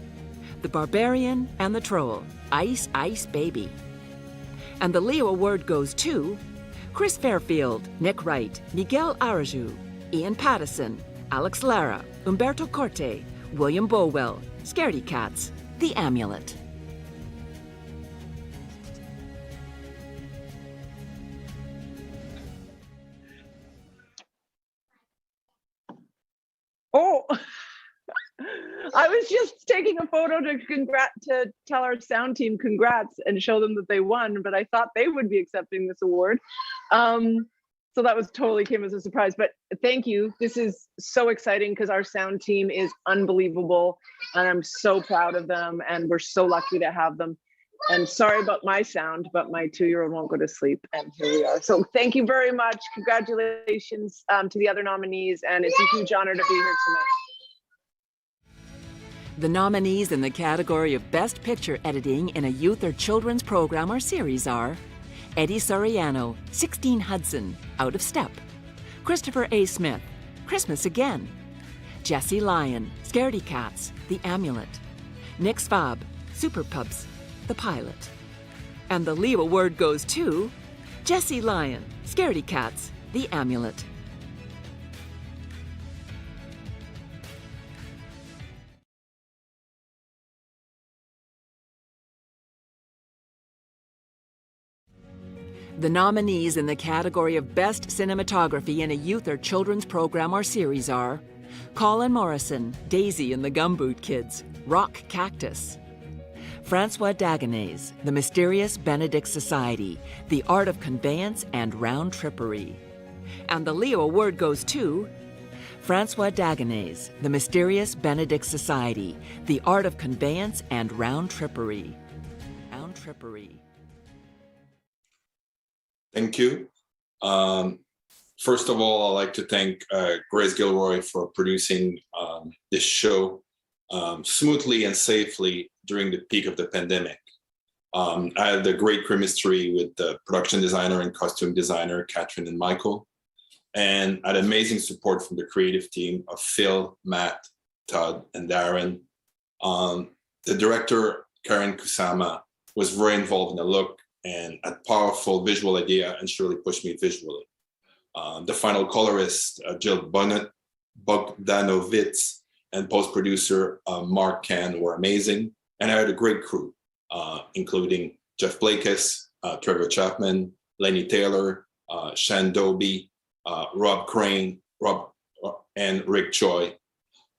The Barbarian and the Troll, Ice Ice Baby. And the Leo Award goes to Chris Fairfield, Nick Wright, Miguel Araju, Ian Pattison, Alex Lara, Umberto Corte, William Bolwell, Scaredy Cats, The Amulet. Oh, I was just taking a photo to tell our sound team congrats and show them that they won, but I thought they would be accepting this award. So that was totally came as a surprise, but thank you. This is so exciting because our sound team is unbelievable and I'm so proud of them and we're so lucky to have them. And sorry about my sound, but my 2-year-old won't go to sleep and here we are. So thank you very much. Congratulations to the other nominees and it's a huge honor to be here tonight. The nominees in the category of Best Picture Editing in a Youth or Children's Program or Series are Eddie Soriano, 16 Hudson, Out of Step, Christopher A. Smith, Christmas Again, Jesse Lyon, Scaredy Cats, The Amulet, Nick Svab, Super Pups, The Pilot. And the Leo Award goes to Jesse Lyon, Scaredy Cats, The Amulet. The nominees in the category of Best Cinematography in a Youth or Children's Program or Series are Colin Morrison, Daisy and the Gumboot Kids, Rock Cactus, Francois Dagenais, The Mysterious Benedict Society, The Art of Conveyance and Round Trippery. And the Leo Award goes to Francois Dagenais, The Mysterious Benedict Society, The Art of Conveyance and Round Trippery. Round Trippery. Thank you. First of all, I'd like to thank Grace Gilroy for producing this show smoothly and safely during the peak of the pandemic. I had a great chemistry with the production designer and costume designer, Catherine and Michael, and I had amazing support from the creative team of Phil, Matt, Todd, and Darren. The director, Karen Kusama, was very involved in the look and a powerful visual idea and surely pushed me visually. The final colorist, Jill Bogdanovitz, and post-producer Mark Can were amazing. And I had a great crew, including Jeff Blakes, Trevor Chapman, Lenny Taylor, Shan Doby, Rob Crane, and Rick Choi.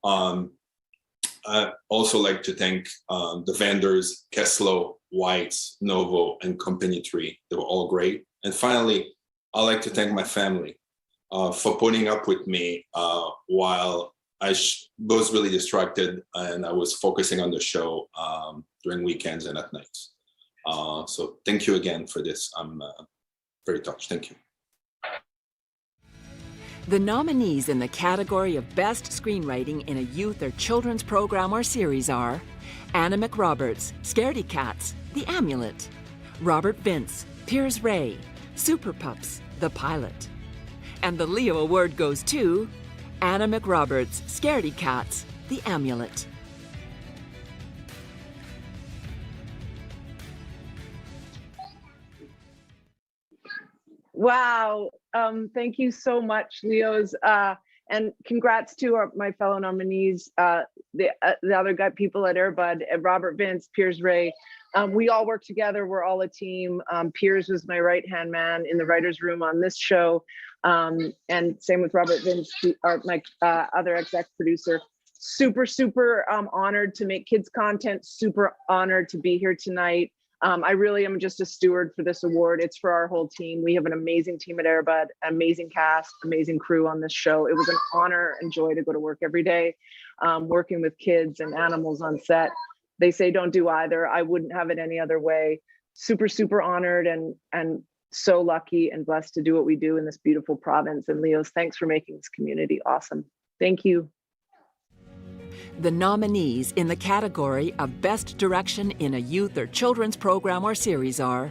I'd also like to thank the vendors, Keslow, Whites, Novo, and Company Tree. They were all great. And finally, I'd like to thank my family for putting up with me while I was really distracted and I was focusing on the show during weekends and at nights. So thank you again for this. I'm very touched. Thank you. The nominees in the category of Best Screenwriting in a Youth or Children's Program or Series are Anna McRoberts, Scaredy Cats, The Amulet, Robert Vince, Piers Ray, Super Pups, The Pilot. And the Leo Award goes to Anna McRoberts, Scaredy Cats, The Amulet. Wow. Thank you so much, Leos. And congrats to my fellow nominees, the other people at Airbud, Robert Vince, Piers Ray. We all work together. We're all a team. Piers was my right-hand man in the writer's room on this show. And same with Robert Vince, my other exec producer. Super honored to make kids content. Super honored to be here tonight. I really am just a steward for this award. It's for our whole team. We have an amazing team at Airbud, amazing cast, amazing crew on this show. It was an honor and joy to go to work every day, working with kids and animals on set. They say don't do either. I wouldn't have it any other way. Super honored and so lucky and blessed to do what we do in this beautiful province. And Leos, thanks for making this community awesome. Thank you. The nominees in the category of Best Direction in a Youth or Children's Program or Series are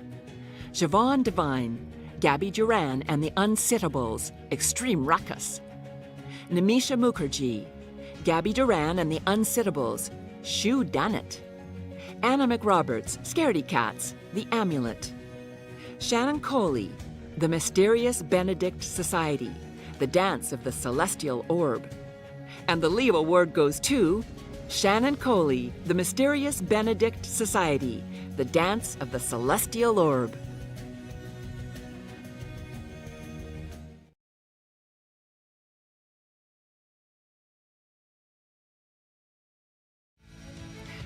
Siobhan Devine, Gabby Duran and the Unsittables, Extreme Ruckus; Nimisha Mukherjee, Gabby Duran and the Unsittables, Shoo Done It; Anna McRoberts, Scaredy Cats, The Amulet; Shannon Coley, The Mysterious Benedict Society, The Dance of the Celestial Orb. And the Leo Award goes to Shannon Coley, The Mysterious Benedict Society, The Dance of the Celestial Orb.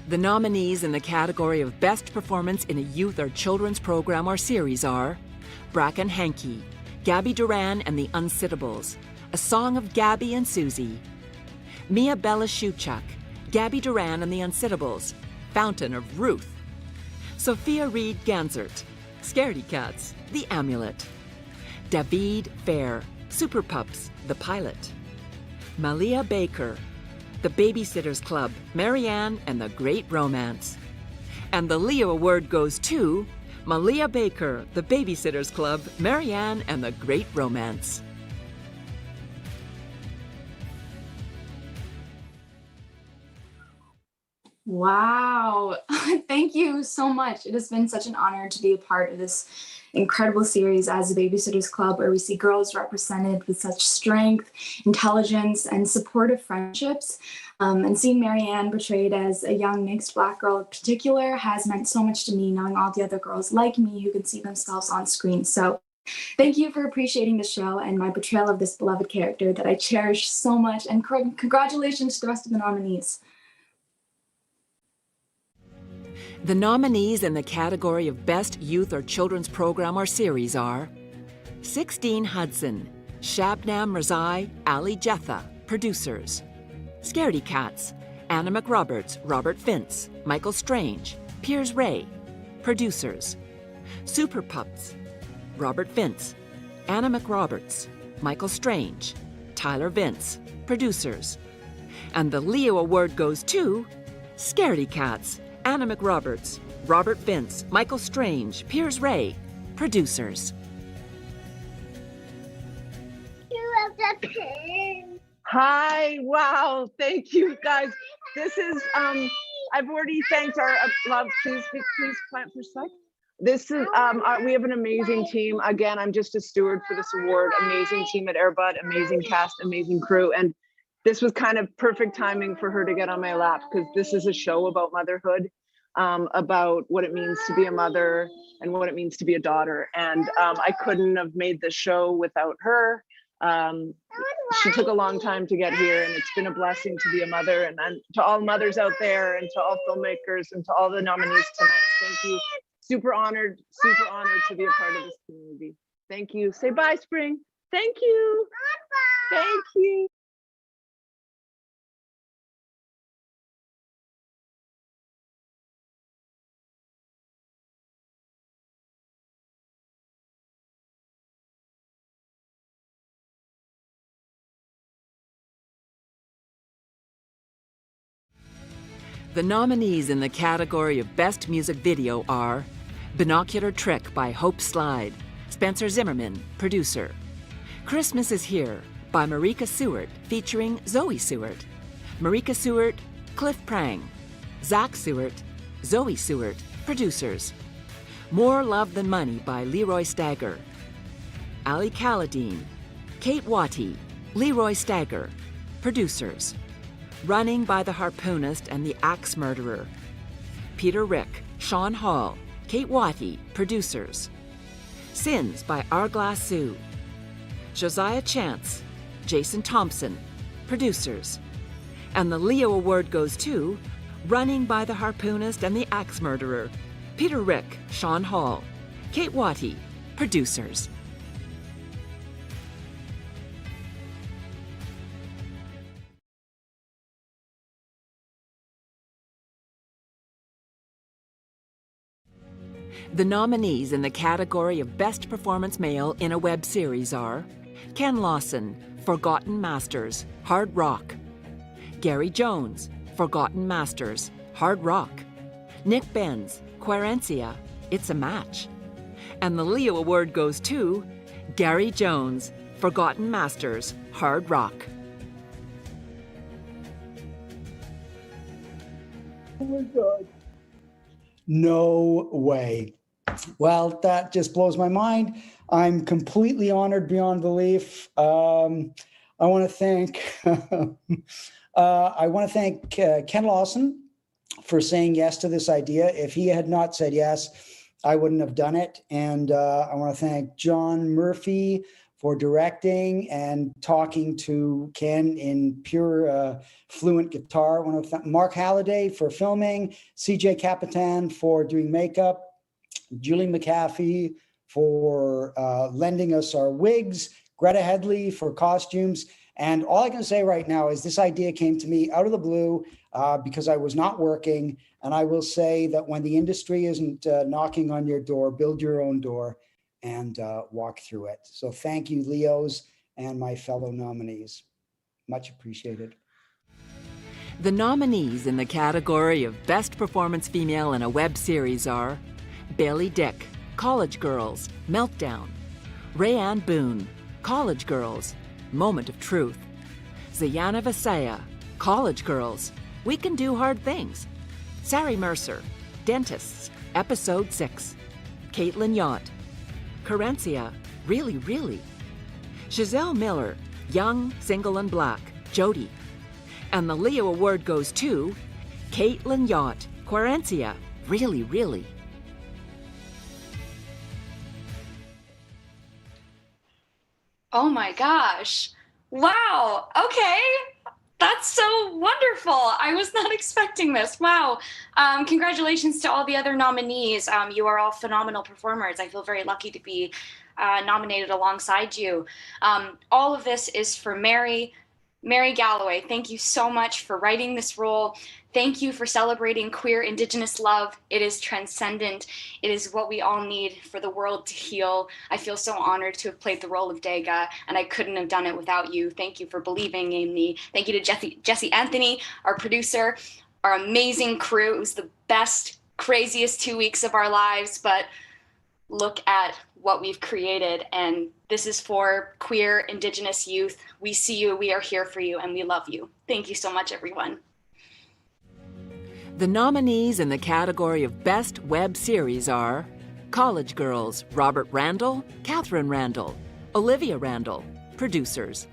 The nominees in the category of Best Performance in a Youth or Children's Program or Series are Bracken Hankey, Gabby Duran and the Unsittables, A Song of Gabby and Susie; Mia Belishchuk, Gabby Duran and the Unsittables, Fountain of Ruth; Sophia Reed Ganzert, Scaredy Cats, The Amulet; David Fair, Super Pups, The Pilot; Malia Baker, The Babysitters Club, Marianne and the Great Romance. And the Leo Award goes to Malia Baker, The Babysitters Club, Marianne and the Great Romance. Wow. Thank you so much. It has been such an honor to be a part of this incredible series as the Babysitters Club, where we see girls represented with such strength, intelligence, and supportive friendships. And seeing Marianne portrayed as a young mixed Black girl in particular has meant so much to me, knowing all the other girls like me who can see themselves on screen. So thank you for appreciating the show and my portrayal of this beloved character that I cherish so much. And congratulations to the rest of the nominees. The nominees in the category of Best Youth or Children's Program or Series are 16 Hudson, Shabnam Razai, Ali Jetha, producers; Scaredy Cats, Anna McRoberts, Robert Vince, Michael Strange, Piers Ray, producers; Super Pups, Robert Vince, Anna McRoberts, Michael Strange, Tyler Vince, producers. And the Leo Award goes to Scaredy Cats, Anna McRoberts, Robert Vince, Michael Strange, Piers Ray, producers. Hi, wow, thank you guys. This is, I've already thanked our love, please plant for a sec. This is, we have an amazing team. Again, I'm just a steward for this award. Amazing team at Airbud, amazing cast, amazing crew. And this was kind of perfect timing for her to get on my lap, because this is a show about motherhood, about what it means to be a mother and what it means to be a daughter. And I couldn't have made this show without her. She took a long time to get here, and it's been a blessing to be a mother. And to all mothers out there, and to all filmmakers, and to all the nominees tonight, thank you. Super honored to be a part of this community. Thank you. Say bye, Spring. Thank you. Bye-bye. Thank you. The nominees in the category of Best Music Video are Binocular Trick by Hope Slide, Spencer Zimmerman, producer; Christmas is Here by Marika Seward, featuring Zoe Seward. Marika Seward, Cliff Prang. Zach Seward, Zoe Seward, producers. More Love Than Money by Leroy Stagger. Ali Kaladine, Kate Wattie, Leroy Stagger, producers. Running by the Harpoonist and the Axe Murderer. Peter Rick, Sean Hall, Kate Wattie, producers. Sins by Arglass Sue. Josiah Chance, Jason Thompson, producers. And the Leo Award goes to Running by the Harpoonist and the Axe Murderer. Peter Rick, Sean Hall, Kate Wattie, producers. The nominees in the category of Best Performance Male in a Web Series are Ken Lawson, Forgotten Masters, Hard Rock. Gary Jones, Forgotten Masters, Hard Rock. Nick Benz, Querencia, It's a Match. And the Leo Award goes to Gary Jones, Forgotten Masters, Hard Rock. Oh my God. No way. Well, that just blows my mind. I'm completely honored beyond belief. I want to thank Ken Lawson for saying yes to this idea. If he had not said yes, I wouldn't have done it. And I want to thank John Murphy for directing and talking to Ken in pure fluent guitar. I want to thank Mark Halliday for filming, CJ Capitan for doing makeup, Julie McAfee for lending us our wigs, Greta Headley for costumes. And all I can say right now is this idea came to me out of the blue because I was not working. And I will say that when the industry isn't knocking on your door, build your own door and walk through it. So thank you, Leos, and my fellow nominees. Much appreciated. The nominees in the category of Best Performance Female in a Web Series are Bailey Dick, College Girls, Meltdown. Rayanne Boone, College Girls, Moment of Truth. Zayana Vasaya, College Girls, We Can Do Hard Things. Sari Mercer, Dentists, Episode 6. Caitlin Yacht. Querencia, Really, Really. Giselle Miller, Young, Single and Black, Jody. And the Leo Award goes to Caitlin Yacht, Querencia, Really, Really. Oh my gosh. Wow. Okay. That's so wonderful. I was not expecting this. Wow. Congratulations to all the other nominees. You are all phenomenal performers. I feel very lucky to be nominated alongside you. All of this is for Mary Galloway. Thank you so much for writing this role. Thank you for celebrating queer Indigenous love. It is transcendent. It is what we all need for the world to heal. I feel so honored to have played the role of Dega, and I couldn't have done it without you. Thank you for believing in me. Thank you to Jesse Anthony, our producer, our amazing crew. It was the best, craziest 2 weeks of our lives, but look at what we've created, and this is for queer Indigenous youth. We see you, we are here for you, and we love you. Thank you so much, everyone. The nominees in the category of Best Web Series are College Girls, Robert Randall, Catherine Randall, Olivia Randall, producers.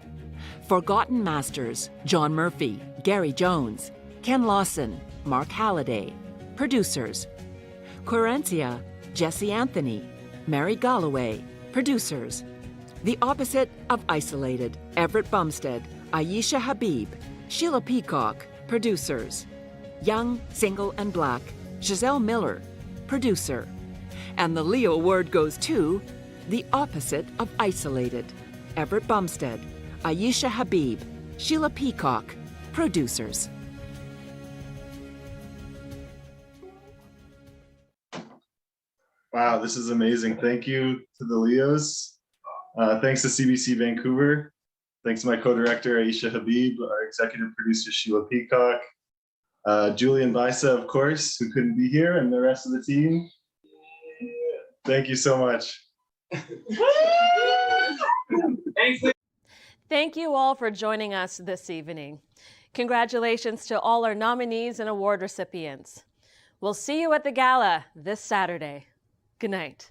Forgotten Masters, John Murphy, Gary Jones, Ken Lawson, Mark Halliday, producers. Querencia, Jesse Anthony, Mary Galloway, producers. The Opposite of Isolated, Everett Bumstead, Aisha Habib, Sheila Peacock, producers. Young, Single and Black, Giselle Miller, producer. And the Leo Award goes to The Opposite of Isolated, Everett Bumstead, Aisha Habib, Sheila Peacock, producers. Wow, this is amazing. Thank you to the Leos. Thanks to CBC Vancouver. Thanks to my co-director, Aisha Habib, our executive producer, Sheila Peacock, Julian Bisa, of course, who couldn't be here, and the rest of the team. Thank you so much. Thank you all for joining us this evening. Congratulations to all our nominees and award recipients. We'll see you at the gala this Saturday. Good night.